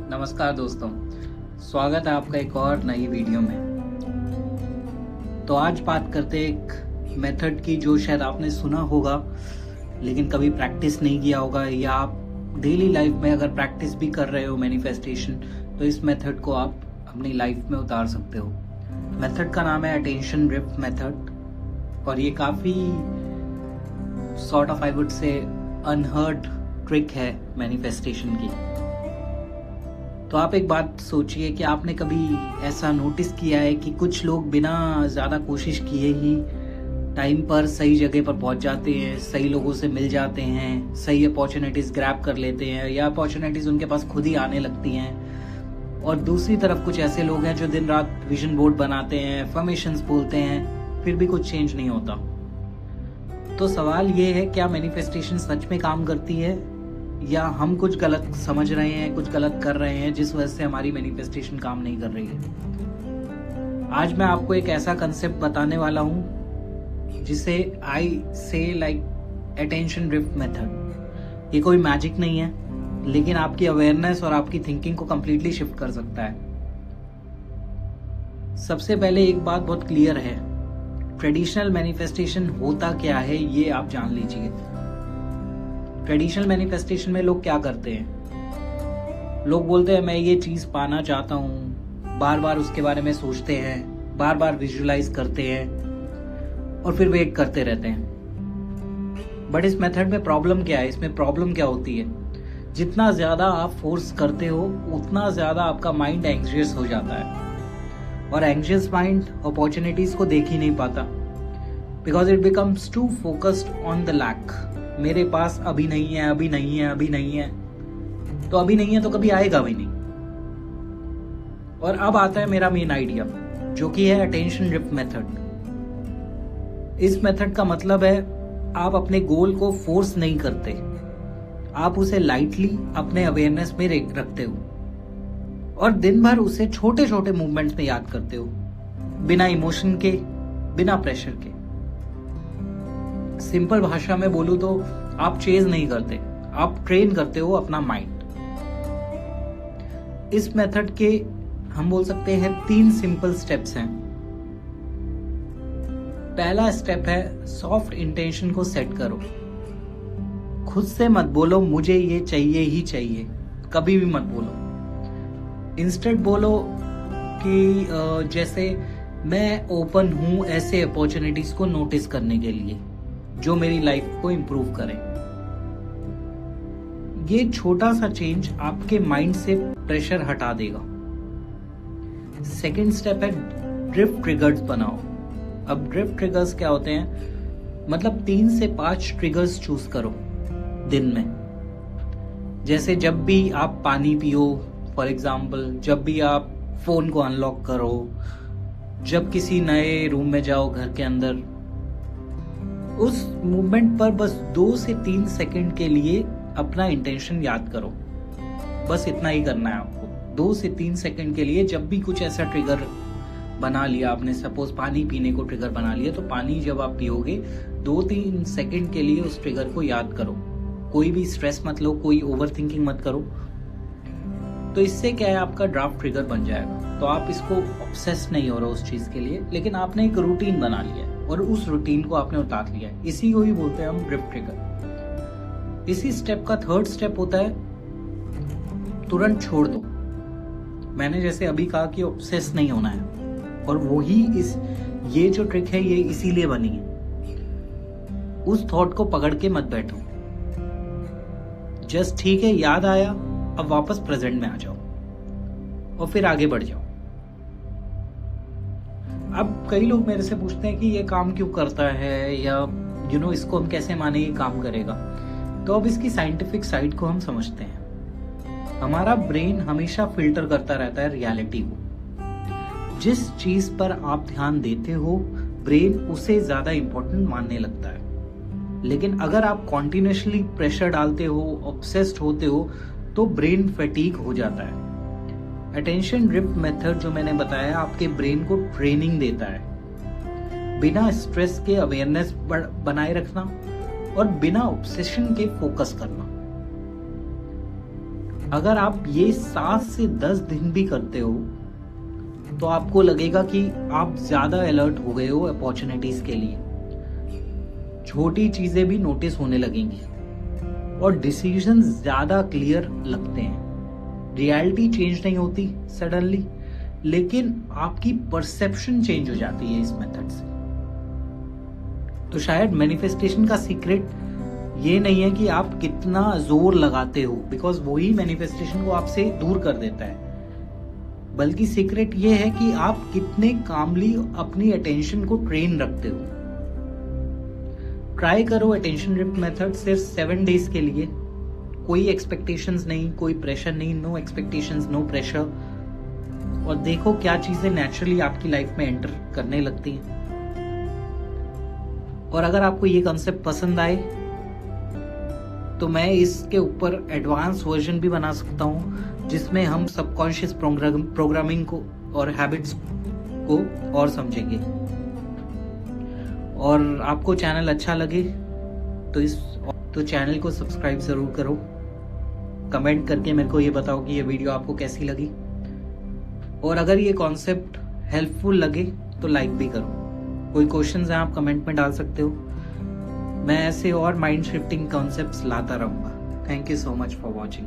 नमस्कार दोस्तों, स्वागत है आपका एक और नई वीडियो में। तो आज बात करते हैं एक मेथड की जो शायद आपने सुना होगा लेकिन कभी प्रैक्टिस नहीं किया होगा, या आप डेली लाइफ में अगर प्रैक्टिस भी कर रहे हो मैनिफेस्टेशन, तो इस मेथड को आप अपनी लाइफ में उतार सकते हो। मेथड का नाम है अटेंशन ड्रिफ्ट मेथड, और ये काफ़ी sort of I would say unheard trick है मैनिफेस्टेशन की। तो आप एक बात सोचिए कि आपने कभी ऐसा नोटिस किया है कि कुछ लोग बिना ज़्यादा कोशिश किए ही टाइम पर सही जगह पर पहुंच जाते हैं, सही लोगों से मिल जाते हैं, सही अपॉर्चुनिटीज़ ग्रैब कर लेते हैं, या अपॉर्चुनिटीज़ उनके पास खुद ही आने लगती हैं। और दूसरी तरफ कुछ ऐसे लोग हैं जो दिन रात विजन बोर्ड बनाते हैं, अफर्मेशंस बोलते हैं, फिर भी कुछ चेंज नहीं होता। तो सवाल ये है, क्या मैनिफेस्टेशन सच में काम करती है, या हम कुछ गलत समझ रहे हैं, कुछ गलत कर रहे हैं, जिस वजह से हमारी मैनिफेस्टेशन काम नहीं कर रही है। आज मैं आपको एक ऐसा कंसेप्ट बताने वाला हूं जिसे आई से लाइक अटेंशन ड्रिफ्ट मेथड। ये कोई मैजिक नहीं है, लेकिन आपकी अवेयरनेस और आपकी थिंकिंग को कंप्लीटली शिफ्ट कर सकता है। सबसे पहले एक बात बहुत क्लियर है, ट्रेडिशनल मैनिफेस्टेशन होता क्या है ये आप जान लीजिए। ट्रेडिशनल मैनिफेस्टेशन में लोग क्या करते हैं, लोग बोलते हैं मैं ये चीज पाना चाहता हूँ, बार बार उसके बारे में सोचते हैं, बार बार विजुलाइज करते हैं और फिर वेट करते रहते हैं। बट इस मेथड में प्रॉब्लम क्या है, इसमें प्रॉब्लम क्या होती है, जितना ज्यादा आप फोर्स करते हो उतना ज्यादा आपका माइंड एंग्जियस हो जाता है, और एंग्जियस माइंड अपॉर्चुनिटीज को देख ही नहीं पाता, because it becomes too focused on the lack. मेरे पास अभी नहीं है, अभी नहीं है, अभी नहीं है, तो अभी नहीं है तो कभी आएगा भी नहीं। और अब आता है मेरा मेन आइडिया, जो कि है अटेंशन ड्रिफ्ट मेथड। इस मेथड का मतलब है आप अपने गोल को फोर्स नहीं करते, आप उसे लाइटली अपने अवेयरनेस में रखते हो और दिन भर उसे छोटे छोटे मूवमेंट्स में याद करते हो, बिना इमोशन के, बिना प्रेशर के। सिंपल भाषा में बोलूं तो आप चेज नहीं करते, आप ट्रेन करते हो अपना माइंड। इस मेथड के हम बोल सकते हैं 3 सिंपल स्टेप्स हैं। पहला स्टेप है सॉफ्ट इंटेंशन को सेट करो। खुद से मत बोलो मुझे ये चाहिए ही चाहिए, कभी भी मत बोलो। इंस्टेंट बोलो कि जैसे मैं ओपन हूं ऐसे अपॉर्चुनिटीज को नोटिस करने के लिए जो मेरी लाइफ को इंप्रूव करें। ये छोटा सा चेंज आपके माइंड से प्रेशर हटा देगा। सेकेंड स्टेप है ड्रिफ्ट ट्रिगर्स बनाओ। अब ड्रिफ्ट ट्रिगर्स क्या होते हैं, मतलब 3 से 5 ट्रिगर्स चूज करो दिन में। जैसे जब भी आप पानी पियो, फॉर एग्जाम्पल जब भी आप फोन को अनलॉक करो, जब किसी नए रूम में जाओ घर के अंदर, उस मूवमेंट पर बस 2 से 3 सेकंड के लिए अपना इंटेंशन याद करो। बस इतना ही करना है आपको। 2 से 3 सेकंड के लिए जब भी कुछ ऐसा ट्रिगर बना लिया आपने, सपोज पानी पीने को ट्रिगर बना लिया, तो पानी जब आप पियोगे 2-3 सेकंड के लिए उस ट्रिगर को याद करो। कोई भी स्ट्रेस मत लो, कोई ओवर थिंकिंग मत करो। तो इससे क्या है, आपका ड्राफ्ट ट्रिगर बन जाएगा। तो आप इसको ऑब्सेस नहीं हो रहे उस चीज के लिए, लेकिन आपने एक रूटीन बना लिया है और उस रूटीन को आपने उतार लिया है। इसी को ही बोलते हैं हम ड्रिफ्ट ट्रिगर। इसी स्टेप का थर्ड स्टेप होता है तुरंत छोड़ दो। मैंने जैसे अभी कहा कि ऑब्सेस नहीं होना है, और वही ये जो ट्रिक है ये इसीलिए बनी है। उस थॉट को पकड़ के मत बैठो, जस्ट ठीक है याद आया, अब वापस प्रेजेंट में आ जाओ और फिर आगे बढ़ जाओ। अब कई लोग मेरे से पूछते हैं कि ये काम क्यों करता है, या इसको हम कैसे माने ये काम करेगा। तो अब इसकी साइंटिफिक साइड को हम समझते हैं। हमारा ब्रेन हमेशा फिल्टर करता रहता है रियलिटी को। जिस चीज पर आप ध्यान देते हो, ब्रेन उसे ज्यादा इंपॉर्टेंट मानने लगता है। लेकिन अगर आप कॉन्टिन्यूसली प्रेशर डालते हो, ऑब्सेस्ड होते हो, तो ब्रेन फैटीग हो जाता है। अटेंशन ड्रिफ्ट मेथड जो मैंने बताया आपके ब्रेन को ट्रेनिंग देता है, बिना स्ट्रेस के अवेयरनेस बनाए रखना और बिना ऑब्सेशन के फोकस करना। अगर आप ये 7 से 10 दिन भी करते हो तो आपको लगेगा कि आप ज्यादा अलर्ट हो गए हो अपॉर्चुनिटीज के लिए। छोटी चीजें भी नोटिस होने लगेंगी और डिसीजन ज्यादा क्लियर लगते हैं। रियलिटी चेंज नहीं होती सडनली, लेकिन आपकी परसेप्शन चेंज हो जाती है इस मेथड से। तो शायद मैनिफेस्टेशन का सीक्रेट ये नहीं है कि आप कितना जोर लगाते हो, बिकॉज वही मैनिफेस्टेशन को आपसे दूर कर देता है, बल्कि सीक्रेट ये है कि आप कितने कामली अपनी अटेंशन को ट्रेन रखते हो। ट्राई करो अटेंशन ड्रिफ्ट मेथड सिर्फ 7 डेज के लिए। कोई एक्सपेक्टेशंस नहीं, कोई प्रेशर नहीं, नो एक्सपेक्टेशंस नो प्रेशर, और देखो क्या चीजें नेचुरली आपकी लाइफ में एंटर करने लगती हैं। और अगर आपको ये कॉन्सेप्ट पसंद आए तो मैं इसके ऊपर एडवांस वर्जन भी बना सकता हूँ, जिसमें हम सबकॉन्शियस प्रोग्रामिंग को और हैबिट्स को और समझेंगे। और आपको चैनल अच्छा लगे तो चैनल को सब्सक्राइब जरूर करो। कमेंट करके मेरे को ये बताओ कि ये वीडियो आपको कैसी लगी, और अगर ये कॉन्सेप्ट हेल्पफुल लगे तो लाइक भी करो। कोई क्वेश्चंस हैं आप कमेंट में डाल सकते हो। मैं ऐसे और माइंड शिफ्टिंग कॉन्सेप्ट्स लाता रहूंगा। Thank you so much for watching.